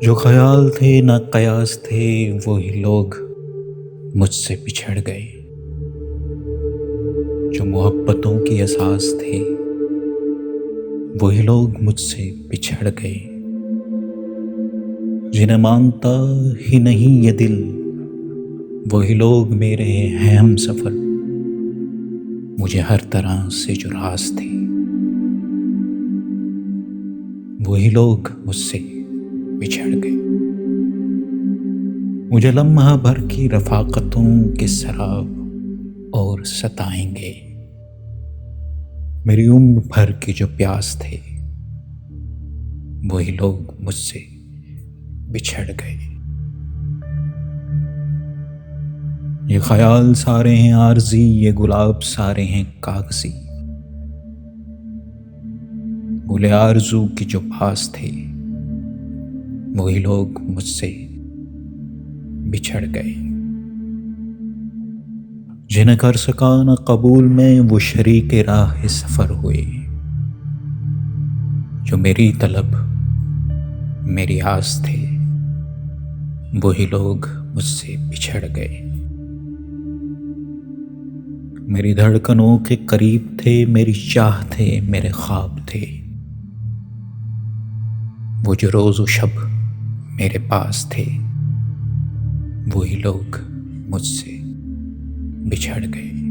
जो ख्याल थे ना कयास थे, वही लोग मुझसे बिछड़ गए। जो मोहब्बतों की एहसास थे, वही लोग मुझसे बिछड़ गए। जिन्हें मानता ही नहीं ये दिल, वही लोग मेरे हैं हम सफर। मुझे हर तरह से जो रास थे, वही लोग मुझसे बिछड़ गए। मुझे लम्हा भर की रफाकतों के शराब और सताएंगे। मेरी उम्र भर की जो प्यास थे, वही लोग मुझसे बिछड़ गए। ये ख्याल सारे हैं आरज़ी, ये गुलाब सारे हैं कागज़ी। गुले आरज़ू की जो पास थे, वही लोग मुझसे बिछड़ गए। जिन्हें कर सका न कबूल में, वो शरीके राह सफ़र हुए। जो मेरी तलब मेरी आस थे, वही लोग मुझसे बिछड़ गए। मेरी धड़कनों के करीब थे, मेरी चाह थे, मेरे ख्वाब थे। वो जो रोज़ व शब मेरे पास थे, वही लोग मुझसे बिछड़ गए।